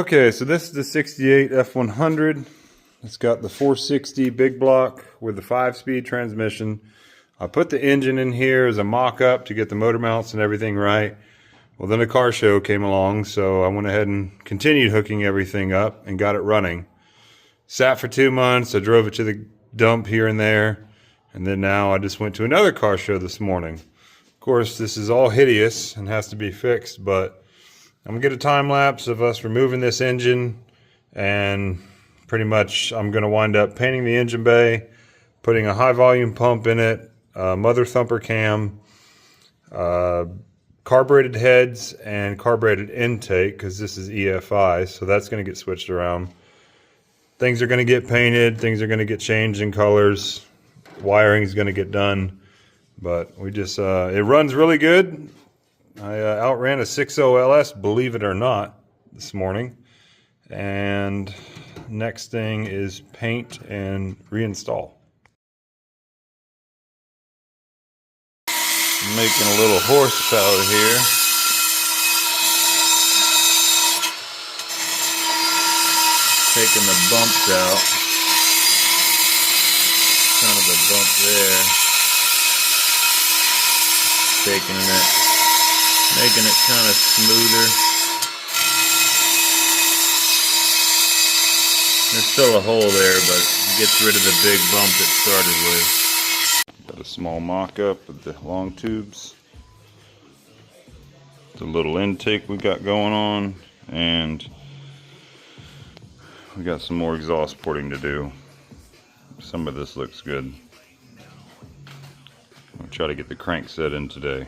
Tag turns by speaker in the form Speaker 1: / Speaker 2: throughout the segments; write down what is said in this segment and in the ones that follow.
Speaker 1: Okay, so this is the 68 F100. It's got the 460 big block with the 5-speed transmission. I put the engine in here as a mock-up to get the motor mounts and everything right. Well, then a car show came along, so I went ahead and continued hooking everything up and got it running. Sat for 2 months. I drove it to the dump here and there, and then now I just went to another car show this morning. Of course, this is all hideous and has to be fixed, but I'm gonna get a time lapse of us removing this engine, and pretty much I'm gonna wind up painting the engine bay, putting a high volume pump in it, mother thumper cam, carbureted heads and carbureted intake, because this is EFI, so that's going to get switched around. Things are going to get painted, things are going to get changed in colors, wiring is going to get done, but we just it runs really good. I outran a 6.0 LS, believe it or not, this morning. And next thing is paint and reinstall. I'm making a little horsepower here. Taking the bumps out. Kind of a bump there. Taking it, making it kind of smoother. There's still a hole there, but it gets rid of the big bump it started with. Got a small mock-up of the long tubes, the little intake we got going on, and we got some more exhaust porting to do. Some of this looks good. I'll try to get the crank set in today.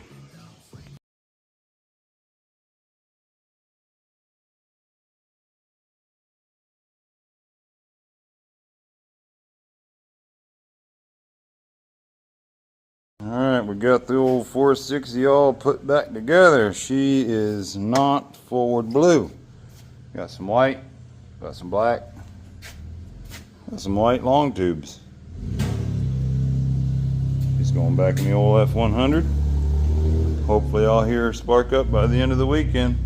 Speaker 1: Alright, we got the old 460 all put back together. She is not forward blue. Got some white, got some black, got some white long tubes. He's going back in the old F100. Hopefully I'll hear her spark up by the end of the weekend.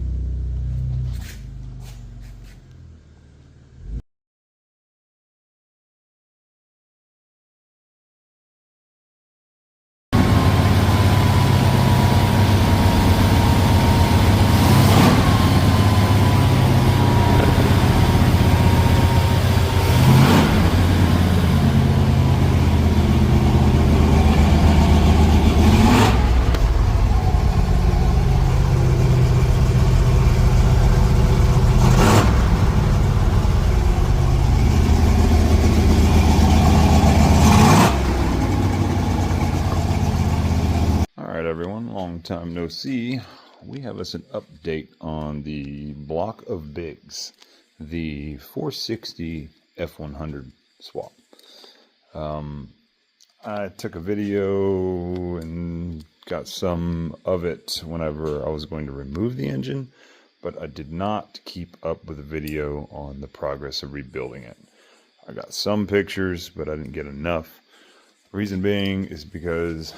Speaker 1: Everyone, long time no see. We have us an update on the block of bigs, the 460 F100 swap. I took a video and got some of it whenever I was going to remove the engine, but I did not keep up with the video on the progress of rebuilding it. I got some pictures, but I didn't get enough. Reason being is because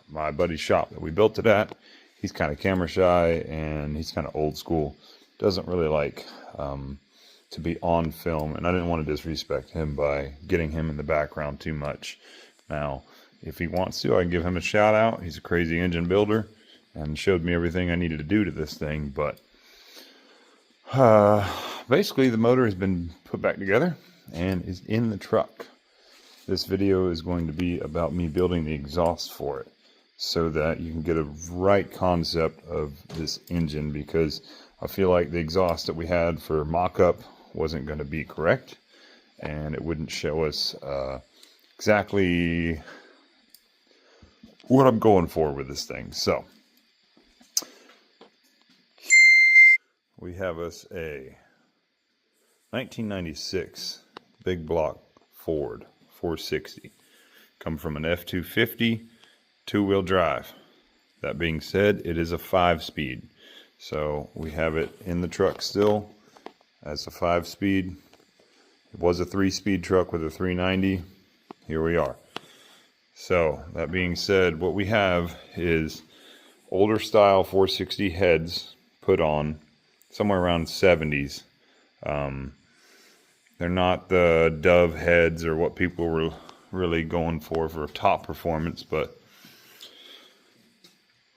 Speaker 1: my buddy's shop that we built it at, he's kind of camera shy and he's kind of old school. Doesn't really like to be on film, and I didn't want to disrespect him by getting him in the background too much. Now, if he wants to, I can give him a shout out. He's a crazy engine builder and showed me everything I needed to do to this thing, but basically the motor has been put back together and is in the truck. This video is going to be about me building the exhaust for it, so that you can get a right concept of this engine, because I feel like the exhaust that we had for mock-up wasn't going to be correct, and it wouldn't show us exactly what I'm going for with this thing. So we have us a 1996 big block Ford 460, come from an F250 two-wheel drive. That being said, it is a 5-speed, so we have it in the truck still as a 5-speed. It was a 3-speed truck with a 390. Here we are. So that being said, what we have is older style 460 heads put on, somewhere around 70s, They're not the Dove heads or what people were really going for top performance, but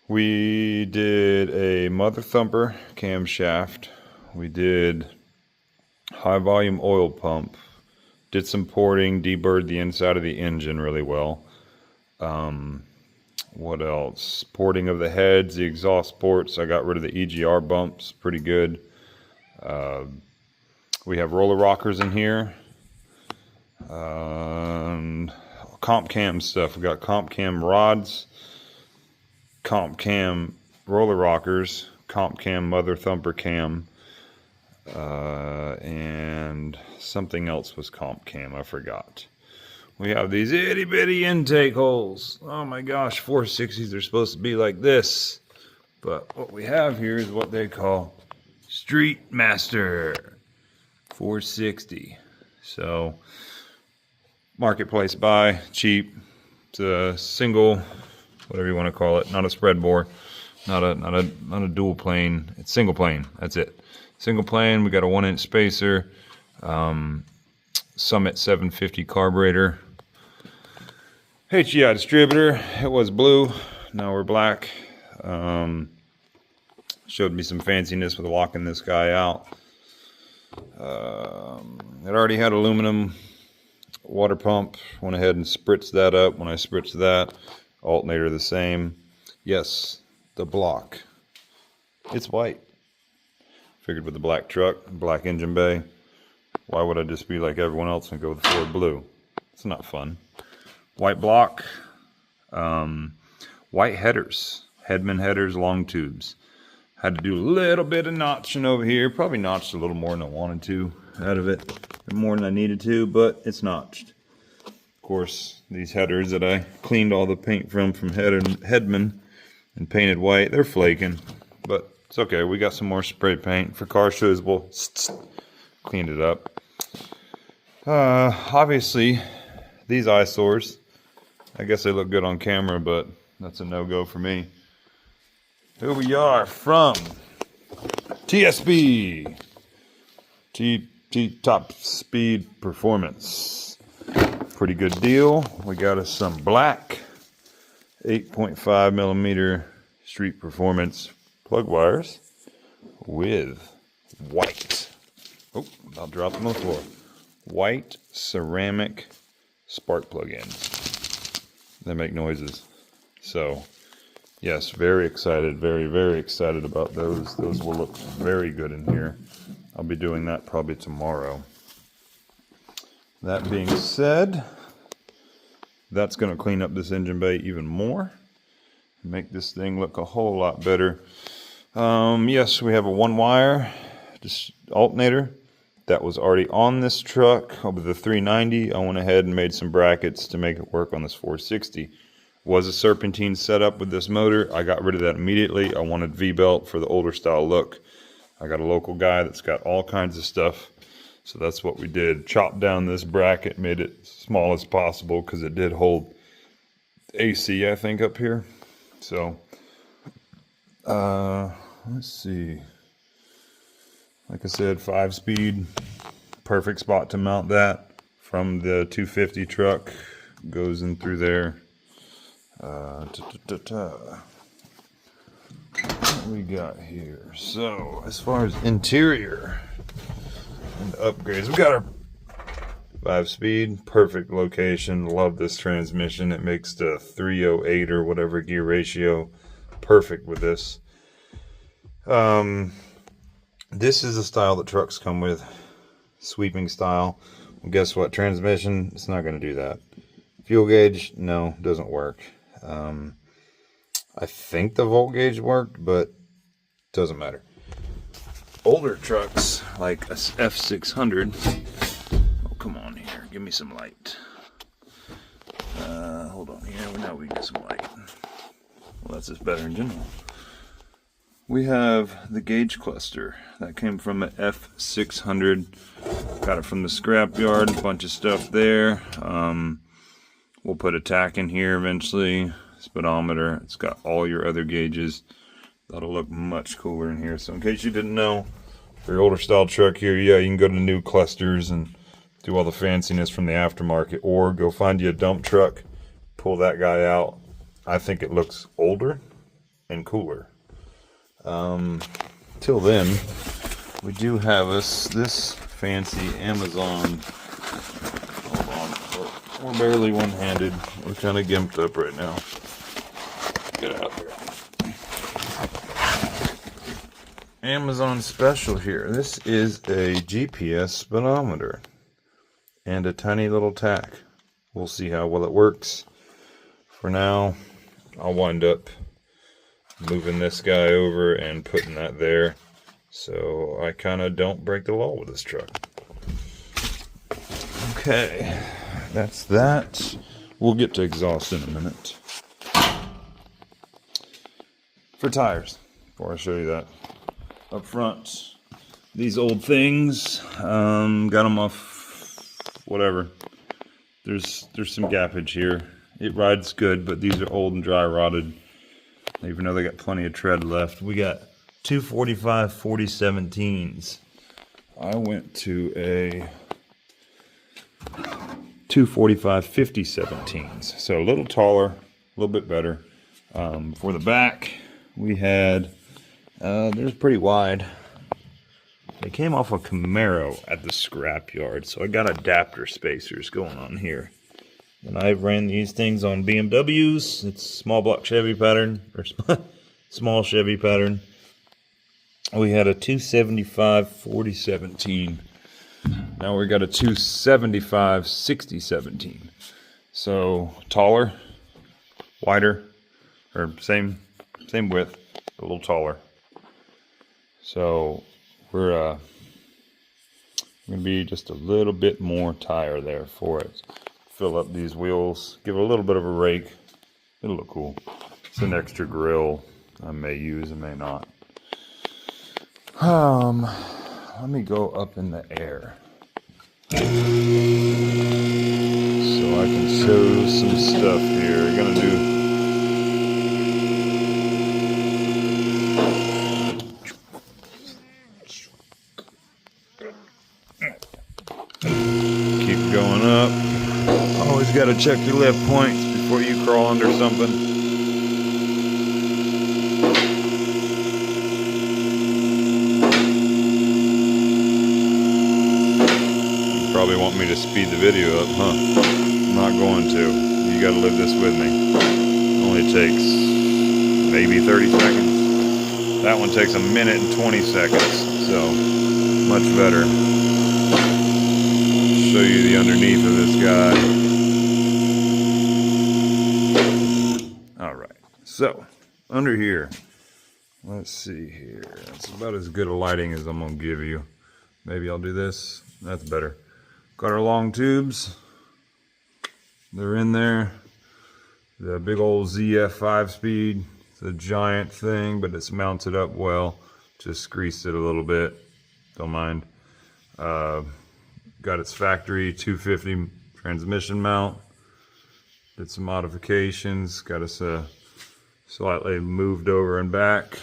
Speaker 1: we did a mother thumper camshaft. We did high volume oil pump. Did some porting, deburred the inside of the engine really well. What else? Porting of the heads, the exhaust ports. I got rid of the EGR bumps, pretty good. We have roller rockers in here. Comp cam stuff. We got comp cam rods, comp cam roller rockers, comp cam mother thumper cam, and something else was comp cam, I forgot. We have these itty bitty intake holes. Oh my gosh, 460s are supposed to be like this, but what we have here is what they call Street Master 460. So marketplace buy, cheap. It's a single, whatever you want to call it, not a spread bore, not a dual plane. It's single plane. That's it. Single plane. We got a 1-inch spacer. Summit 750 carburetor. HEI distributor. It was blue. Now we're black. Showed me some fanciness with locking this guy out. It already had aluminum water pump. Went ahead and spritzed that up. When I spritzed that, alternator the same. Yes, the block. It's white. Figured with the black truck, black engine bay, why would I just be like everyone else and go with the Ford blue? It's not fun. White block. White headers. Headman headers, long tubes. Had to do a little bit of notching over here. Probably notched a little more than I wanted to out of it. More than I needed to, but it's notched. Of course, these headers that I cleaned all the paint from Headman and painted white, they're flaking. But it's okay. We got some more spray paint. For car shows, we'll clean it up. Obviously, these eyesores, I guess they look good on camera, but that's a no-go for me. Here we are from TSP, Top Speed Performance. Pretty good deal. We got us some black 8.5 millimeter Street Performance plug wires with white. Oh, I'll drop them on the floor. White ceramic spark plug ends. They make noises. So, yes, very excited, very excited about those. Those will look very good in here. I'll be doing that probably tomorrow. That being said, that's going to clean up this engine bay even more. Make this thing look a whole lot better. Yes, we have a 1-wire alternator that was already on this truck. Over the 390, I went ahead and made some brackets to make it work on this 460. Was a serpentine setup with this motor. I got rid of that immediately. I wanted V-belt for the older style look. I got a local guy that's got all kinds of stuff. So that's what we did. Chopped down this bracket, made it small as possible because it did hold AC, I think, up here. So, let's see. Like I said, 5-speed, perfect spot to mount that from the 250 truck. Goes in through there. What we got here? So, as far as interior and upgrades, we got our 5-speed, perfect location. Love this transmission. It makes the 308 or whatever gear ratio perfect with this. This is the style that trucks come with, sweeping style. Well, guess what? Transmission, it's not going to do that. Fuel gauge, no, doesn't work. I think the volt gauge worked, but doesn't matter. Older trucks like a f100. Oh, come on here, give me some light. Hold on here. Now we get some light. Well, that's just better in general. We have the gauge cluster that came from an F600. Got it from the scrapyard. A bunch of stuff there. We'll put a tack in here eventually. Speedometer. It's got all your other gauges. That'll look much cooler in here. So in case you didn't know, For your older style truck here, yeah, you can go to new clusters and do all the fanciness from the aftermarket, or go find you a dump truck, pull that guy out. I think it looks older and cooler. Till then, we do have this fancy Amazon. Hold on, we're barely one-handed. We're kind of gimped up right now. Get out there. Amazon special here. This is a GPS speedometer and a tiny little tack. We'll see how well it works. For now, I'll wind up moving this guy over and putting that there, so I kind of don't break the law with this truck. Okay, that's that. We'll get to exhaust in a minute. For tires, before I show you that, up front, these old things, got them off whatever. There's some gappage here. It rides good, but these are old and dry rotted. Even though they got plenty of tread left. We got 245 4017s. I went to a 245 5017s. So a little taller, a little bit better. For the back, we had, they're pretty wide. They came off a Camaro at the scrapyard, so I got adapter spacers going on here. And I ran these things on BMWs. It's small block Chevy pattern, or small Chevy pattern. We had a 275 4017. Now we got a 275 6017. So taller, wider, or same width, a little taller. So we're gonna be just a little bit more tire there for it. Fill up these wheels, give it a little bit of a rake. It'll look cool. It's an extra grill I may use and may not. Let me go up in the air so I can show some stuff here. We're gonna do keep going up. Always got to check your lift points before you crawl under something. You probably want me to speed the video up, huh? I'm not going to. You got to live this with me. It only takes maybe 30 seconds. That one takes a minute and 20 seconds, so much better. Show you the underneath of this guy. Alright, so under here, let's see here. That's about as good a lighting as I'm going to give you. Maybe I'll do this. That's better. Got our long tubes. They're in there. The big old ZF 5-speed. It's a giant thing, but it's mounted up well. Just greased it a little bit. Don't mind. Got its factory 250 transmission mount. Did some modifications. Got us slightly moved over and back.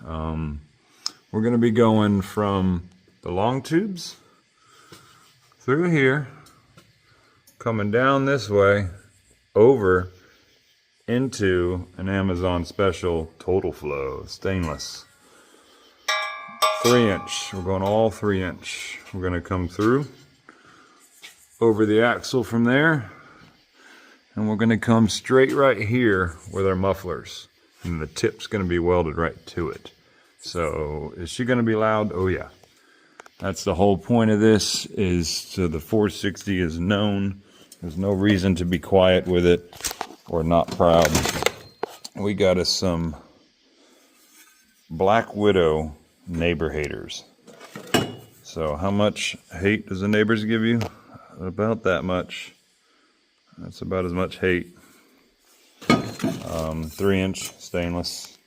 Speaker 1: We're going to be going from the long tubes through here, coming down this way, over into an Amazon special Total Flow stainless 3-inch. We're going all 3-inch. We're going to come through over the axle from there, and we're going to come straight right here with our mufflers, and the tip's going to be welded right to it. So is she going to be loud? Oh yeah. That's the whole point of this, is so the 460 is known. There's no reason to be quiet with it or not proud. We got us some Black Widow neighbor haters. So how much hate does the neighbors give you? About that much. That's about as much hate. 3-inch stainless.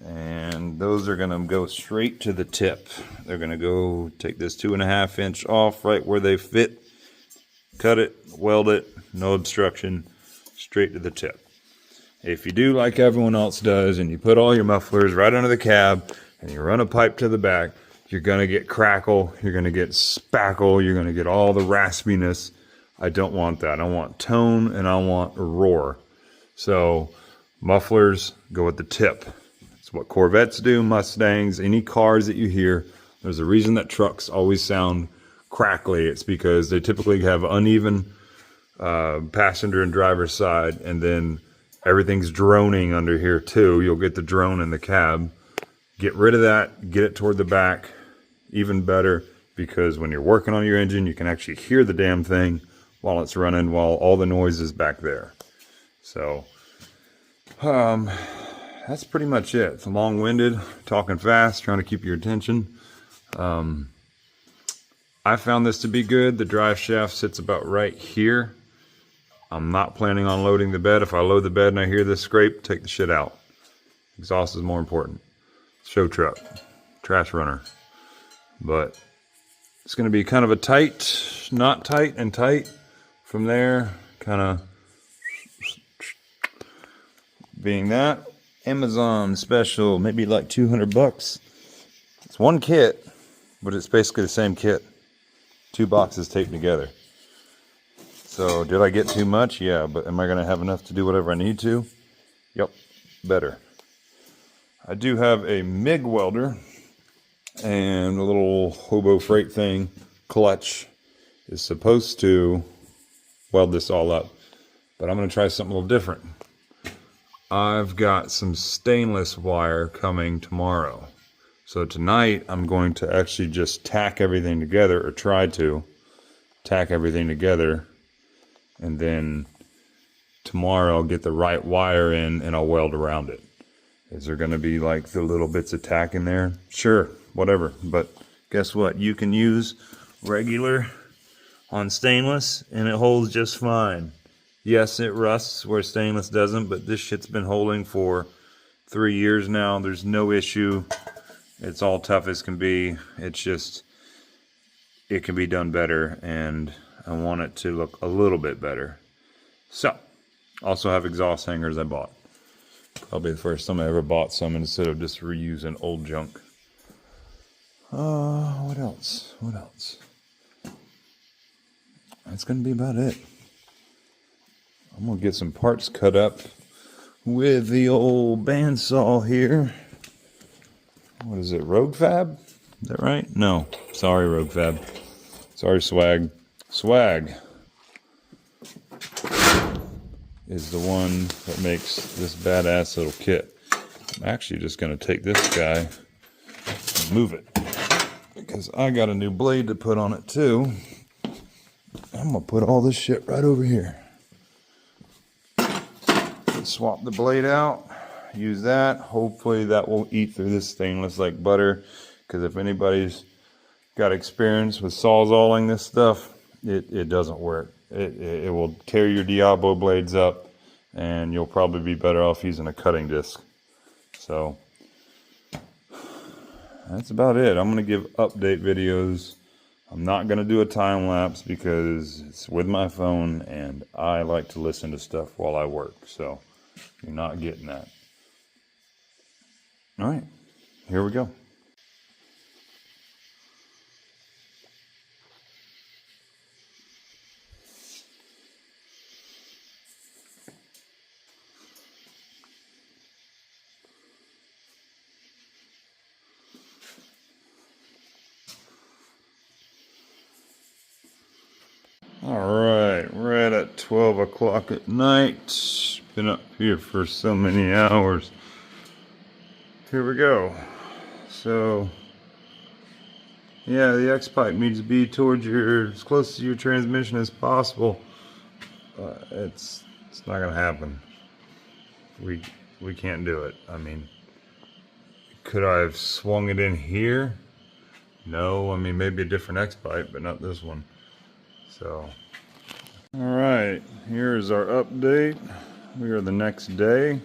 Speaker 1: And those are going to go straight to the tip. They're going to go take this 2.5-inch off right where they fit. Cut it, weld it, no obstruction, straight to the tip. If you do like everyone else does and you put all your mufflers right under the cab and you run a pipe to the back, You're gonna get crackle, you're gonna get spackle, you're gonna get all the raspiness. I don't want that. I want tone and I want a roar. So mufflers go at the tip. It's what Corvettes do, Mustangs, any cars that you hear. There's a reason that trucks always sound crackly. It's because they typically have uneven passenger and driver's side, and then everything's droning under here too. You'll get the drone in the cab. Get rid of that, get it toward the back. Even better, because when you're working on your engine, you can actually hear the damn thing while it's running, while all the noise is back there. So that's pretty much it. It's long-winded, talking fast, trying to keep your attention. I found this to be good. The drive shaft sits about right here. I'm not planning on loading the bed. If I load the bed and I hear this scrape, take the shit out. Exhaust is more important. Show truck, trash runner. But it's going to be kind of a tight, not tight and tight. From there, kind of being that. Amazon special, maybe like 200 bucks. It's one kit, but it's basically the same kit. 2 boxes taped together. So did I get too much? Yeah, but am I going to have enough to do whatever I need to? Yep, better. I do have a MIG welder and a little hobo freight thing. Clutch is supposed to weld this all up, but I'm going to try something a little different. I've got some stainless wire coming tomorrow. So tonight I'm going to actually just tack everything together, or try to tack everything together, and then tomorrow I'll get the right wire in and I'll weld around it. Is there going to be like the little bits of tack in there? Sure, whatever. But guess what? You can use regular on stainless and it holds just fine. Yes, it rusts where stainless doesn't, but this shit's been holding for 3 years now. There's no issue. It's all tough as can be. It's just, it can be done better, and I want it to look a little bit better. So, also have exhaust hangers I bought. Probably the first time I ever bought some instead of just reusing old junk. What else? What else? That's going to be about it. I'm going to get some parts cut up with the old bandsaw here. What is it, Rogue Fab? Is that right? No, sorry Rogue Fab. Sorry Swag. Swag is the one that makes this badass little kit. I'm actually just going to take this guy and move it, because I got a new blade to put on it too. I'm going to put all this shit right over here. Swap the blade out, use that. Hopefully that will eat through this stainless like butter, because if anybody's got experience with sawzalling this stuff, it doesn't work. It will tear your Diablo blades up, and you'll probably be better off using a cutting disc. So that's about it. I'm going to give update videos. I'm not going to do a time lapse because it's with my phone and I like to listen to stuff while I work. So you're not getting that. All right, here we go. Alright, we're at 12 o'clock at night. Been up here for so many hours. Here we go. So, yeah, the X-pipe needs to be towards as close to your transmission as possible. It's not gonna happen. We can't do it. I mean, could I have swung it in here? No, I mean maybe a different X-pipe, but not this one. So, all right, here's our update. We are the next day.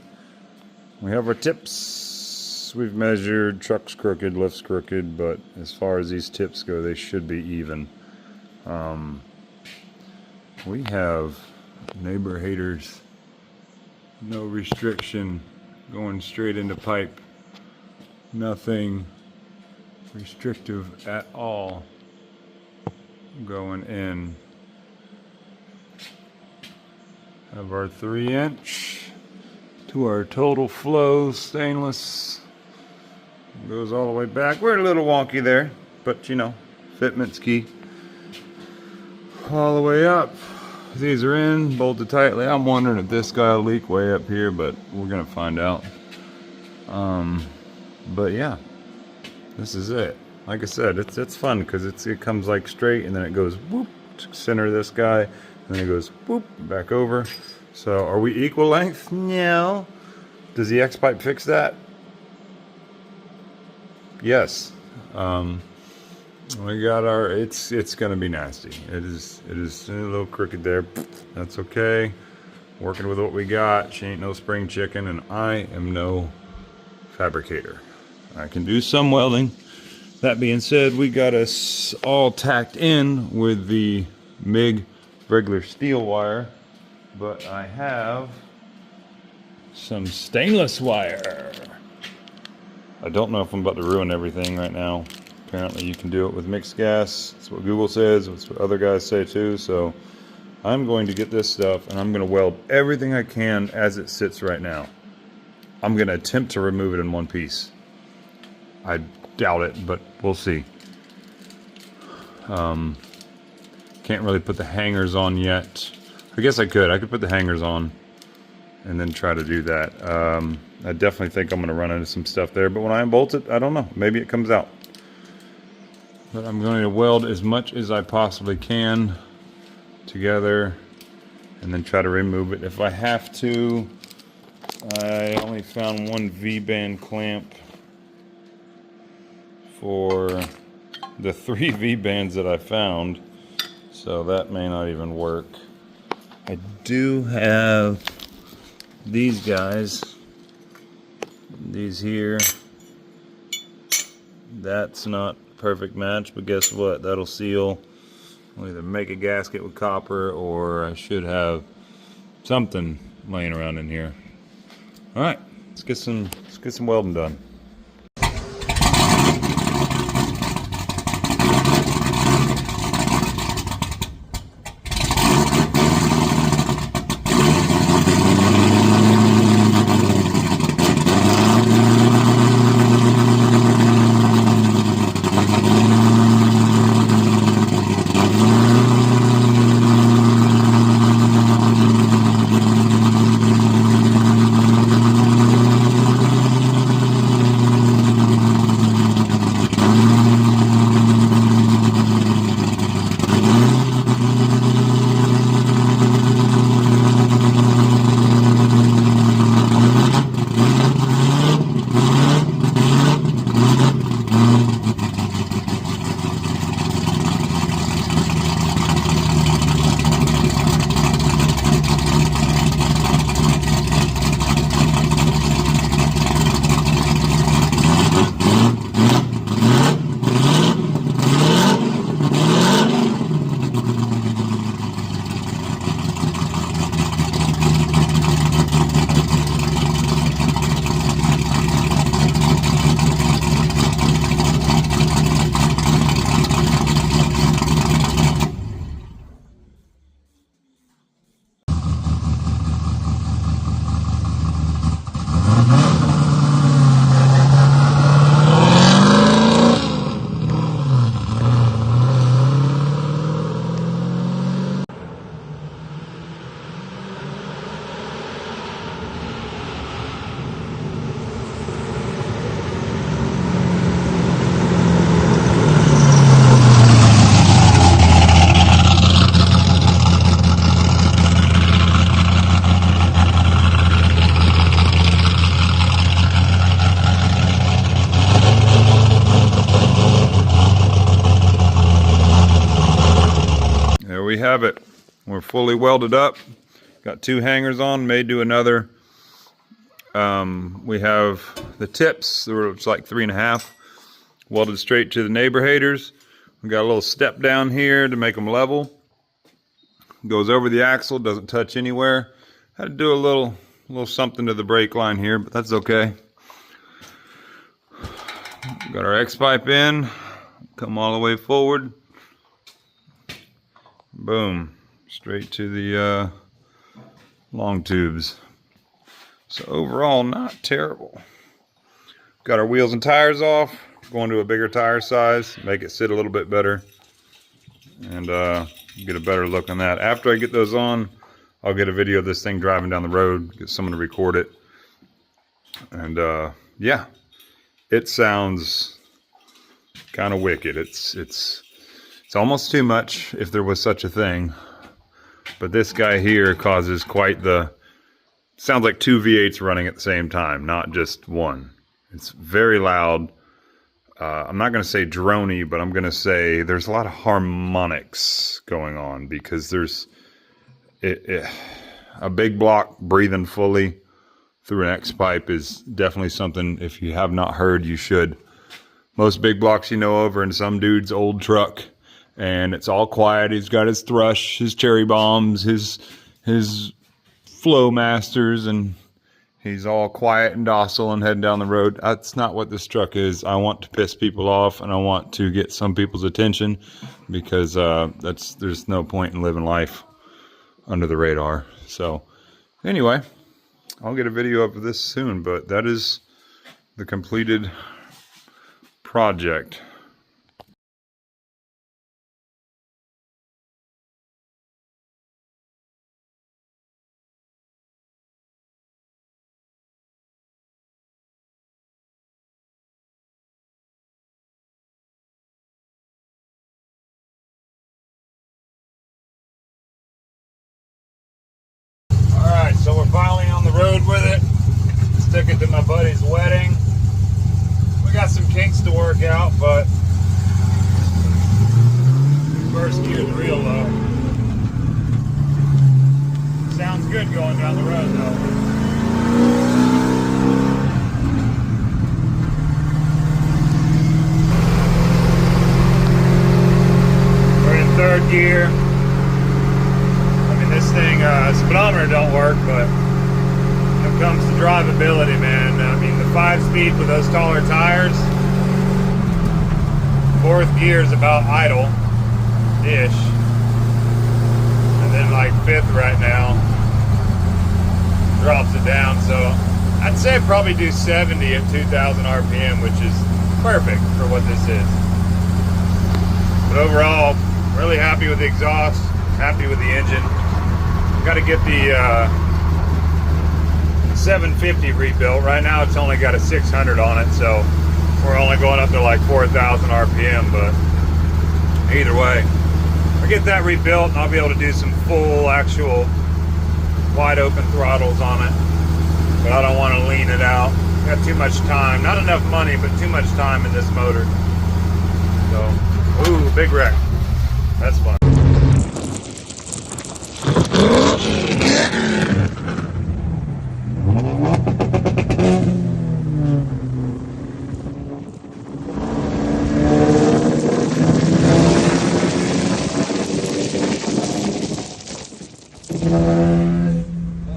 Speaker 1: We have our tips. We've measured, truck's crooked, lift's crooked, but as far as these tips go, they should be even. We have neighbor haters, no restriction, going straight into pipe. Nothing restrictive at all going in. Have our 3" to our total flow stainless. Goes all the way back. We're a little wonky there, but you know, fitment's key. All the way up. These are in, bolted tightly. I'm wondering if this guy will leak way up here, but we're gonna find out. But yeah, this is it. Like I said, it's fun because it comes like straight and then it goes whoop to center this guy, and then it goes whoop back over. So are we equal length? No. Does the X-pipe fix that? Yes. We got our, it's gonna be nasty. It is a little crooked there. That's okay. Working with what we got. She ain't no spring chicken, and I am no fabricator. I can do some welding. That being said, we got us all tacked in with the MIG regular steel wire, but I have some stainless wire. I don't know if I'm about to ruin everything right now. Apparently you can do it with mixed gas. That's what Google says. That's what other guys say too. So I'm going to get this stuff and I'm going to weld everything I can as it sits right now. I'm going to attempt to remove it in one piece. I doubt it, but we'll see. Can't really put the hangers on yet. I guess I could. I could put the hangers on and then try to do that. I definitely think I'm going to run into some stuff there, but when I unbolt it, I don't know. Maybe it comes out. But I'm going to weld as much as I possibly can together and then try to remove it. If I have to, I only found one V-band clamp for the 3 V-bands that I found, so that may not even work. I do have these guys, these here. That's not perfect match, but guess what? That'll seal. I'll either make a gasket with copper, or I should have something laying around in here. All right, let's get some welding done. We have it. We're fully welded up. Got 2 hangers on, may do another. We have the tips, it's like 3.5, welded straight to the neighbor haters. We got a little step down here to make them level. Goes over the axle, doesn't touch anywhere. Had to do a little something to the brake line here, but that's okay. Got our X pipe in, come all the way forward. Boom, straight to the long tubes. So overall, not terrible. Got our wheels and tires off, going to a bigger tire size, make it sit a little bit better, and get a better look on that. After I get those on, I'll get a video of this thing driving down the road, get someone to record it. And yeah, it sounds kind of wicked. It's almost too much if there was such a thing. But this guy here causes quite the, sounds like two V8s running at the same time, not just one. It's very loud. I'm not going to say droney, but I'm going to say there's a lot of harmonics going on, because there's a big block breathing fully through an X pipe is definitely something, if you have not heard, you should. Most big blocks you know of are in some dude's old truck, and it's all quiet. He's got his thrush, his cherry bombs, his flow masters, and he's all quiet and docile and heading down the road. That's not what this truck is. I want to piss people off, and I want to get some people's attention, because there's no point in living life under the radar. So anyway, I'll get a video of this soon, but that is the completed project. Alright, so we're finally on the road with it. Took it to my buddy's wedding. We got some kinks to work out, but first gear's real low. Sounds good going down the road though. We're in third gear. I mean, this thing, speedometer don't work, but when it comes to drivability, man, I mean, the 5-speed with those taller tires, fourth gear is about idle-ish, and then like fifth right now drops it down. So I'd say probably do 70 at 2,000 RPM, which is perfect for what this is. But overall, really happy with the exhaust, happy with the engine. Got to get the 750 rebuilt. Right now it's only got a 600 on it, so we're only going up to like 4,000 RPM, but either way, I get that rebuilt and I'll be able to do some full actual wide open throttles on it, but I don't want to lean it out. Got too much time, not enough money, but too much time in this motor. So, ooh, big wreck. That's fun.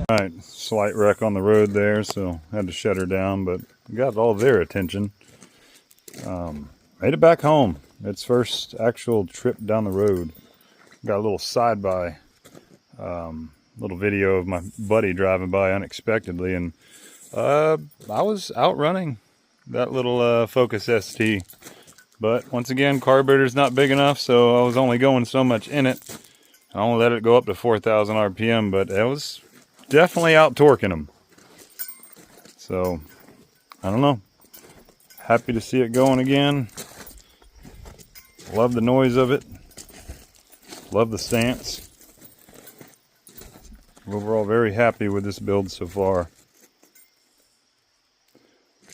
Speaker 1: Alright, slight wreck on the road there, so had to shut her down, but got all their attention. Made it back home. Its first actual trip down the road. Got a little side-by little video of my buddy driving by unexpectedly, and I was outrunning that little Focus ST. But once again, carburetor's not big enough, so I was only going so much in it. I only let it go up to 4,000 RPM, but it was definitely out torquing them. So, I don't know. Happy to see it going again. Love the noise of it. Love the stance. Overall, very happy with this build so far.